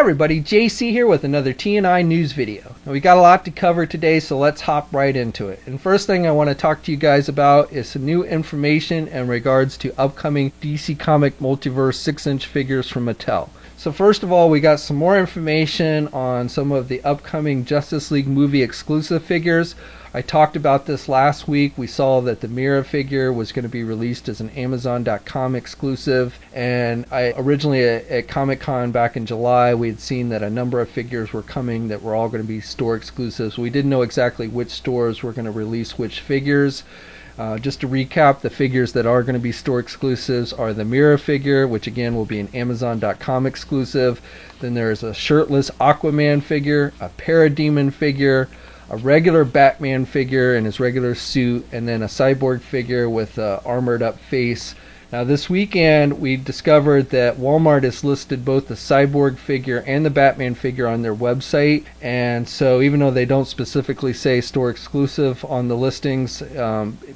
everybody, JC here with another TNI news video. Now we got a lot to cover today, so let's hop right into it. And first thing I want to talk to you guys about is some new information in regards to upcoming DC Comic Multiverse 6-inch figures from Mattel. So first of all, we got some more information on some of the upcoming Justice League movie exclusive figures. I talked about this last week. We saw that the Mera figure was going to be released as an Amazon.com exclusive, and I originally at Comic-Con back in July, we had seen that a number of figures were coming that were all going to be store exclusives. We didn't know exactly which stores were going to release which figures. Just to recap, the figures that are going to be store exclusives are the Mera figure, which again will be an Amazon.com exclusive. Then there's a shirtless Aquaman figure, a Parademon figure, a regular Batman figure in his regular suit, and then a Cyborg figure with an armored up face. Now this weekend we discovered that Walmart has listed both the Cyborg figure and the Batman figure on their website, and so even though they don't specifically say store exclusive on the listings,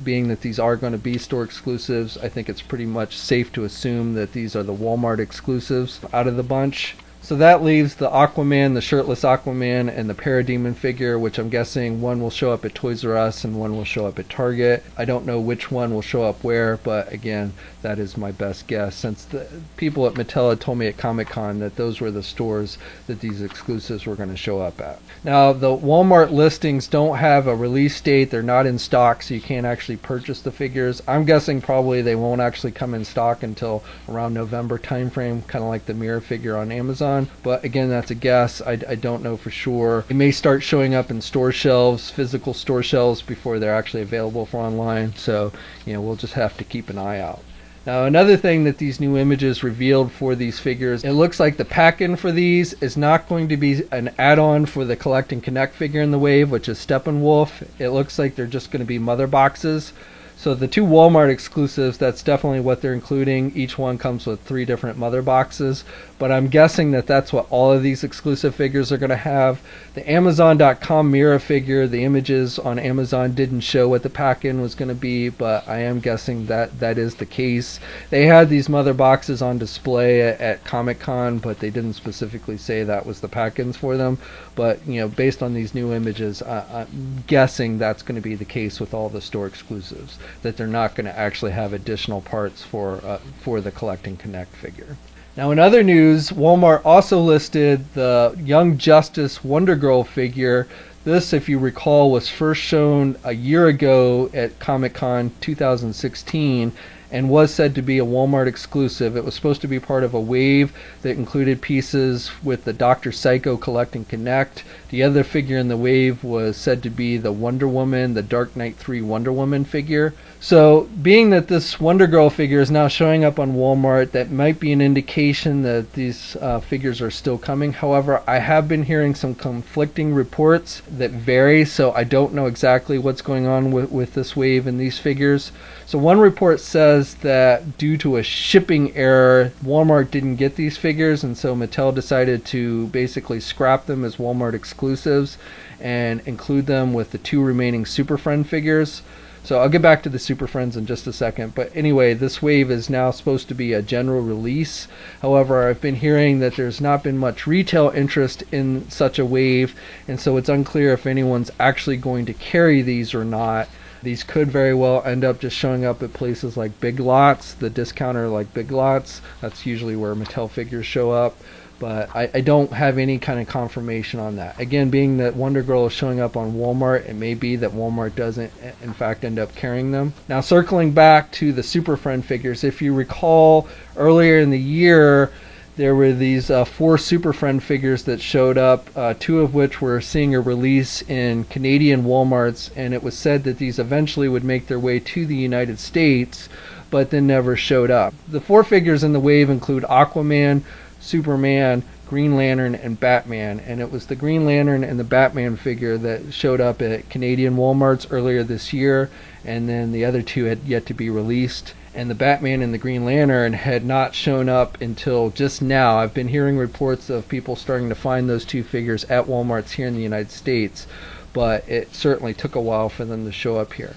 being that these are going to be store exclusives, I think it's pretty much safe to assume that these are the Walmart exclusives out of the bunch. So that leaves the Aquaman, the shirtless Aquaman, and the Parademon figure, which I'm guessing one will show up at Toys R Us and one will show up at Target. I don't know which one will show up where, but again, that is my best guess, since the people at Mattel had told me at Comic-Con that those were the stores that these exclusives were going to show up at. Now, the Walmart listings don't have a release date. They're not in stock, so you can't actually purchase the figures. I'm guessing probably they won't actually come in stock until around November timeframe, kind of like the Mera figure on Amazon. But again, that's a guess. I don't know for sure. They may start showing up in store shelves, physical store shelves, before they're actually available for online. So, we'll just have to keep an eye out. Now, another thing that these new images revealed for these figures, it looks like the pack-in for these is not going to be an add-on for the Collect and Connect figure in the wave, which is Steppenwolf. It looks like they're just going to be mother boxes. So the two Walmart exclusives, that's definitely what they're including. Each one comes with 3 different mother boxes, but I'm guessing that that's what all of these exclusive figures are going to have. The Amazon.com Mera figure, the images on Amazon didn't show what the pack-in was going to be, but I am guessing that that is the case. They had these mother boxes on display at Comic-Con, but they didn't specifically say that was the pack-ins for them. But, based on these new images, I'm guessing that's going to be the case with all the store exclusives, that they're not going to actually have additional parts for the Collect and Connect figure. Now, in other news, Walmart also listed the Young Justice Wonder Girl figure. This, if you recall, was first shown a year ago at Comic-Con 2016 and was said to be a Walmart exclusive. It was supposed to be part of a wave that included pieces with the Dr. Psycho Collect and Connect. The other figure in the wave was said to be the Wonder Woman, the Dark Knight 3 Wonder Woman figure. So, being that this Wonder Girl figure is now showing up on Walmart, that might be an indication that these figures are still coming. However, I have been hearing some conflicting reports that vary, so I don't know exactly what's going on with this wave and these figures. So one report says that due to a shipping error, Walmart didn't get these figures, and so Mattel decided to basically scrap them as Walmart exclusives and include them with the 2 remaining Super Friend figures. So I'll get back to the Super Friends in just a second. But anyway, this wave is now supposed to be a general release. However, I've been hearing that there's not been much retail interest in such a wave, and so it's unclear if anyone's actually going to carry these or not. These could very well end up just showing up at places like Big Lots, the discounter like Big Lots. That's usually where Mattel figures show up. But I don't have any kind of confirmation on that. Again, being that Wonder Girl is showing up on Walmart, it may be that Walmart doesn't in fact end up carrying them. Now, circling back to the Super Friend figures, if you recall earlier in the year, there were these 4 Super Friend figures that showed up, 2 of which were seeing a release in Canadian Walmarts, and it was said that these eventually would make their way to the United States, but then never showed up. The 4 figures in the wave include Aquaman, Superman, Green Lantern, and Batman, and it was the Green Lantern and the Batman figure that showed up at Canadian Walmarts earlier this year, and then the other 2 had yet to be released. And the Batman and the Green Lantern had not shown up until just now. I've been hearing reports of people starting to find those 2 figures at Walmarts here in the United States, but it certainly took a while for them to show up here.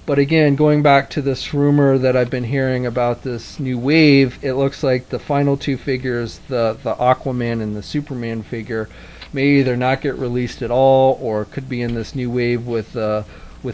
But again, going back to this rumor that I've been hearing about this new wave, it looks like the final two figures, the Aquaman and the Superman figure, may either not get released at all, or could be in this new wave with the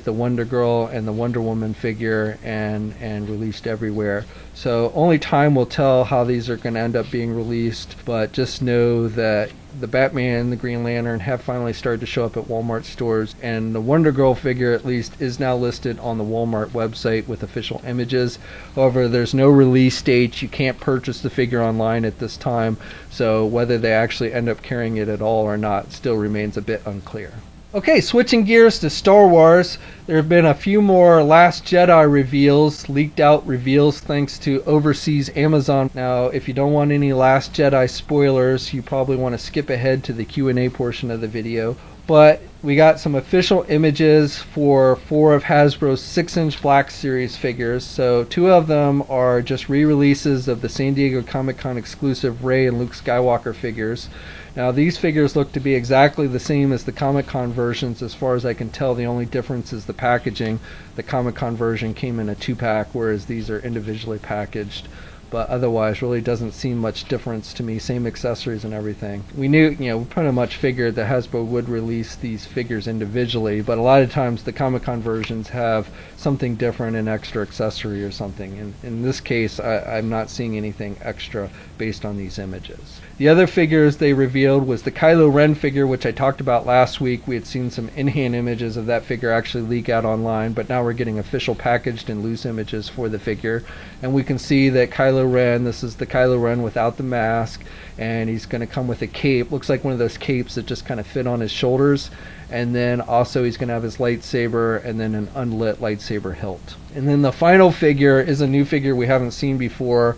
Wonder Girl and the Wonder Woman figure and released everywhere. So only time will tell how these are going to end up being released, but just know that the Batman and the Green Lantern have finally started to show up at Walmart stores, and the Wonder Girl figure at least is now listed on the Walmart website with official images. However, there's no release date. You can't purchase the figure online at this time, so whether they actually end up carrying it at all or not still remains a bit unclear. Okay, switching gears to Star Wars, there have been a few more Last Jedi reveals, leaked out reveals thanks to overseas Amazon. Now, if you don't want any Last Jedi spoilers, you probably want to skip ahead to the Q&A portion of the video. But we got some official images for 4 of Hasbro's 6-inch Black Series figures. So 2 of them are just re-releases of the San Diego Comic-Con exclusive Rey and Luke Skywalker figures. Now these figures look to be exactly the same as the Comic-Con versions. As far as I can tell, the only difference is the packaging. The Comic-Con version came in a 2-pack, whereas these are individually packaged. But otherwise really doesn't seem much difference to me. Same accessories and everything. We knew, we pretty much figured that Hasbro would release these figures individually, but a lot of times the Comic-Con versions have something different, an extra accessory or something. And in this case, I'm not seeing anything extra based on these images. The other figures they revealed was the Kylo Ren figure, which I talked about last week. We had seen some in-hand images of that figure actually leak out online, but now we're getting official packaged and loose images for the figure. And we can see that Kylo Ren, this is the Kylo Ren without the mask, and he's going to come with a cape. Looks like one of those capes that just kind of fit on his shoulders. And then also he's going to have his lightsaber and then an unlit lightsaber hilt. And then the final figure is a new figure we haven't seen before,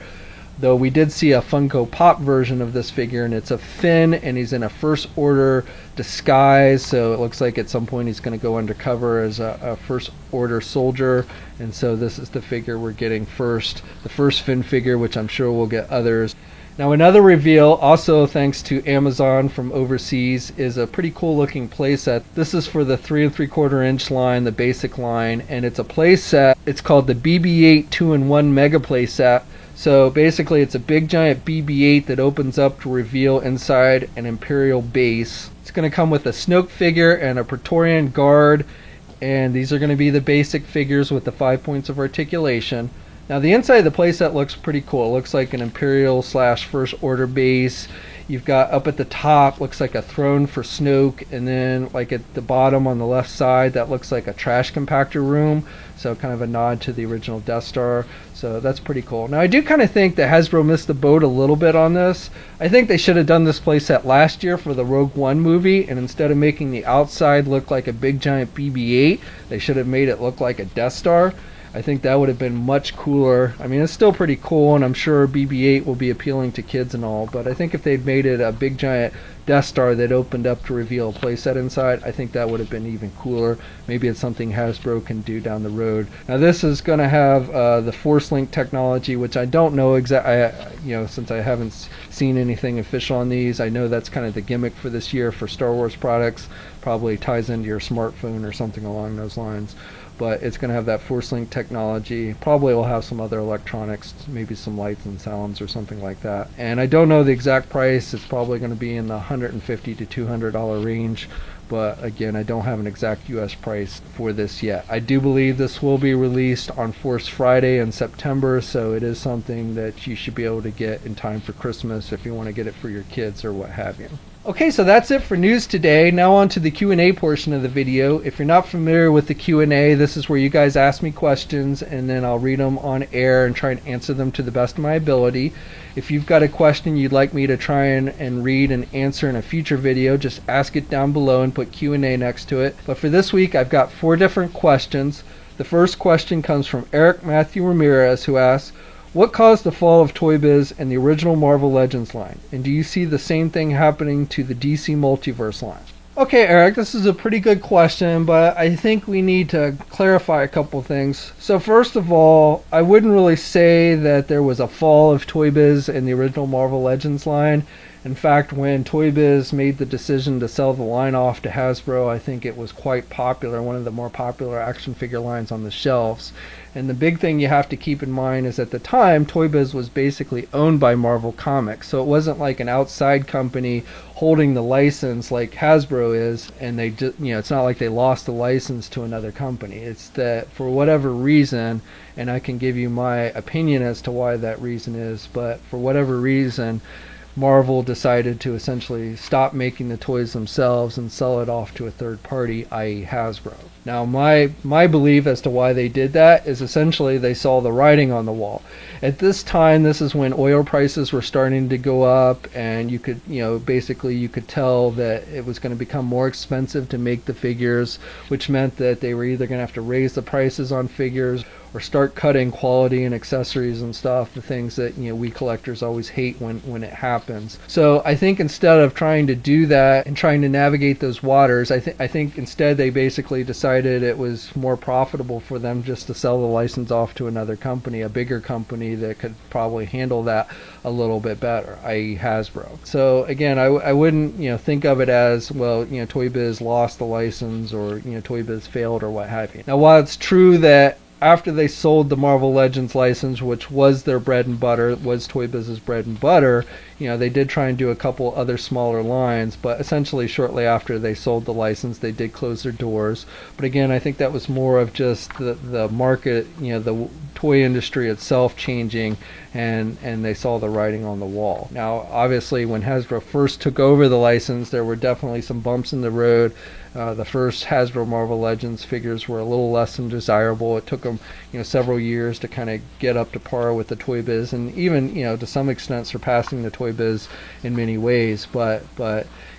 though we did see a Funko Pop version of this figure, and it's a Finn, and he's in a First Order disguise, so it looks like at some point he's going to go undercover as a First Order soldier. And so this is the figure we're getting first, the first Finn figure, which I'm sure we'll get others. Now another reveal, also thanks to Amazon from overseas, is a pretty cool looking playset. This is for the 3 3/4 inch line, the basic line, and it's a playset. It's called the BB-8 2-in-1 Mega Playset. So basically it's a big giant BB-8 that opens up to reveal inside an Imperial base. It's going to come with a Snoke figure and a Praetorian Guard, and these are going to be the basic figures with the 5 points of articulation. Now the inside of the playset looks pretty cool. It looks like an Imperial / First Order base. You've got up at the top, looks like a throne for Snoke, and then like at the bottom on the left side, that looks like a trash compactor room. So kind of a nod to the original Death Star. So that's pretty cool. Now I do kind of think that Hasbro missed the boat a little bit on this. I think they should have done this playset last year for the Rogue One movie, and instead of making the outside look like a big giant BB-8, they should have made it look like a Death Star. I think that would have been much cooler. I mean, it's still pretty cool, and I'm sure BB-8 will be appealing to kids and all, but I think if they'd made it a big giant Death Star that opened up to reveal a playset inside, I think that would have been even cooler. Maybe it's something Hasbro can do down the road. Now this is going to have the Force Link technology, which I don't know exactly, since I haven't seen anything official on these. I know that's kind of the gimmick for this year for Star Wars products. Probably ties into your smartphone or something along those lines. But it's going to have that Force Link technology. Probably will have some other electronics, maybe some lights and sounds or something like that. And I don't know the exact price. It's probably going to be in the $150 to $200 range. But again, I don't have an exact US price for this yet. I do believe this will be released on Force Friday in September, so it is something that you should be able to get in time for Christmas if you want to get it for your kids or what have you. Okay, so that's it for news today. Now on to the Q&A portion of the video. If you're not familiar with the Q&A, this is where you guys ask me questions and then I'll read them on air and try and answer them to the best of my ability. If you've got a question you'd like me to try and read and answer in a future video, just ask it down below and put Q&A next to it. But for this week, I've got 4 different questions. The first question comes from Eric Matthew Ramirez, who asks, what caused the fall of Toy Biz and the original Marvel Legends line? And do you see the same thing happening to the DC Multiverse line? Okay, Eric, this is a pretty good question, but I think we need to clarify a couple things. So first of all, I wouldn't really say that there was a fall of Toy Biz and the original Marvel Legends line. In fact, when Toy Biz made the decision to sell the line off to Hasbro, I think it was quite popular, one of the more popular action figure lines on the shelves. And the big thing you have to keep in mind is at the time, Toy Biz was basically owned by Marvel Comics. So it wasn't like an outside company holding the license like Hasbro is, and they just, it's not like they lost the license to another company. It's that for whatever reason, and I can give you my opinion as to why that reason is, but for whatever reason, Marvel decided to essentially stop making the toys themselves and sell it off to a third party, i.e. Hasbro. Now my belief as to why they did that is essentially they saw the writing on the wall. At this time, this is when oil prices were starting to go up, and you could, basically you could tell that it was going to become more expensive to make the figures, which meant that they were either going to have to raise the prices on figures or start cutting quality and accessories and stuff, the things that we collectors always hate when it happens. So I think instead of trying to do that and trying to navigate those waters, I think instead they basically decided it was more profitable for them just to sell the license off to another company, a bigger company that could probably handle that a little bit better, i.e. Hasbro. So again, I wouldn't think of it as, well, Toy Biz lost the license, or Toy Biz failed, or what have you. Now, while it's true that after they sold the Marvel Legends license, which was their bread and butter, was Toy Biz's bread and butter, they did try and do a couple other smaller lines, but essentially shortly after they sold the license, they did close their doors. But again, I think that was more of just the market, the toy industry itself changing, and they saw the writing on the wall. Now, obviously, when Hasbro first took over the license, there were definitely some bumps in the road. The first Hasbro Marvel Legends figures were a little less than desirable. It took them, several years to kind of get up to par with the Toy Biz, and even, to some extent surpassing the Toy Biz in many ways. But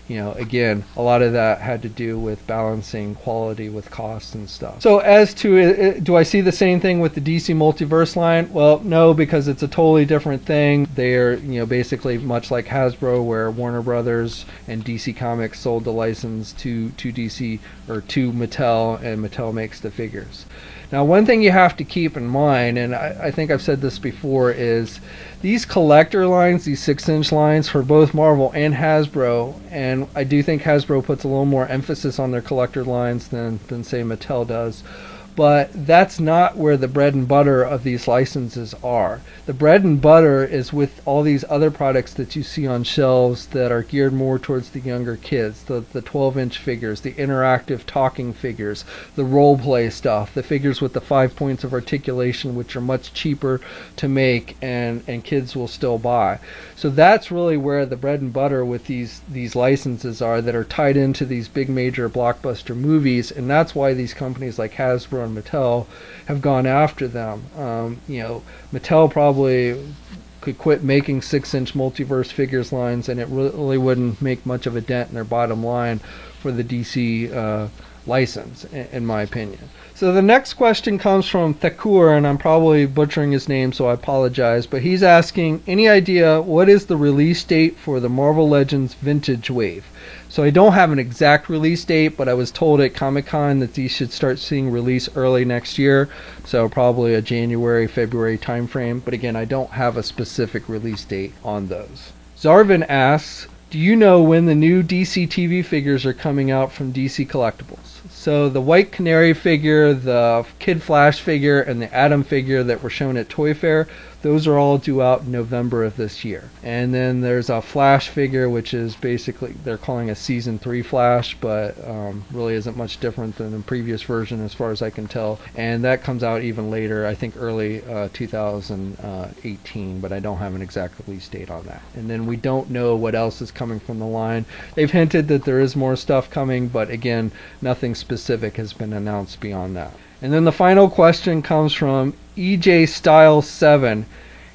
again, a lot of that had to do with balancing quality with cost and stuff. So as to, do I see the same thing with the DC Multiverse line? Well, no, because it's a totally different thing. They're, basically much like Hasbro, where Warner Brothers and DC Comics sold the license to DC, or to Mattel, and Mattel makes the figures. Now, one thing you have to keep in mind, and I think I've said this before, is these collector lines, these 6-inch lines for both Marvel and Hasbro, and I do think Hasbro puts a little more emphasis on their collector lines than say Mattel does, but that's not where the bread and butter of these licenses are. The bread and butter is with all these other products that you see on shelves that are geared more towards the younger kids, the 12-inch figures, the interactive talking figures, the role play stuff, the figures with the 5 points of articulation, which are much cheaper to make and kids will still buy. So that's really where the bread and butter with these licenses are, that are tied into these big major blockbuster movies, and that's why these companies like Hasbro and Mattel have gone after them. Mattel probably could quit making 6-inch multiverse figures lines, and it really wouldn't make much of a dent in their bottom line for the DC license, in my opinion. So the next question comes from Thakur, and I'm probably butchering his name, so I apologize, but he's asking, any idea what is the release date for the Marvel Legends Vintage Wave? So I don't have an exact release date, but I was told at Comic-Con that these should start seeing release early next year, so probably a January, February timeframe, but again, I don't have a specific release date on those. Zarvin asks, do you know when the new DC TV figures are coming out from DC Collectibles? So the White Canary figure, the Kid Flash figure, and the Atom figure that were shown at Toy Fair, those are all due out in November of this year. And then there's a Flash figure, which is basically, they're calling a Season 3 Flash, but really isn't much different than the previous version as far as I can tell. And that comes out even later, I think early 2018, but I don't have an exact release date on that. And then we don't know what else is coming from the line. They've hinted that there is more stuff coming, but again, nothing specific has been announced beyond that. And then the final question comes from EJ Style 7.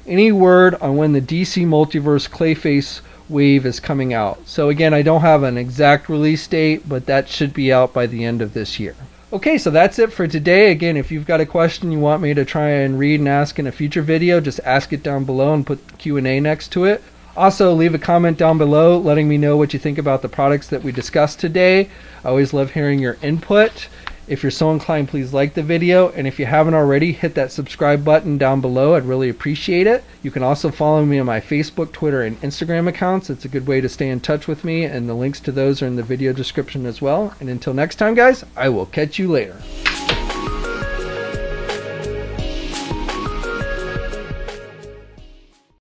Any word on when the DC Multiverse Clayface wave is coming out? So again, I don't have an exact release date, but that should be out by the end of this year. Okay, so that's it for today. Again, if you've got a question you want me to try and read and ask in a future video, just ask it down below and put Q&A next to it. Also, leave a comment down below letting me know what you think about the products that we discussed today. I always love hearing your input. If you're so inclined, please like the video, and if you haven't already, hit that subscribe button down below. I'd really appreciate it. You can also follow me on my Facebook, Twitter, and Instagram accounts. It's a good way to stay in touch with me, and the links to those are in the video description as well. And until next time, guys, I will catch you later.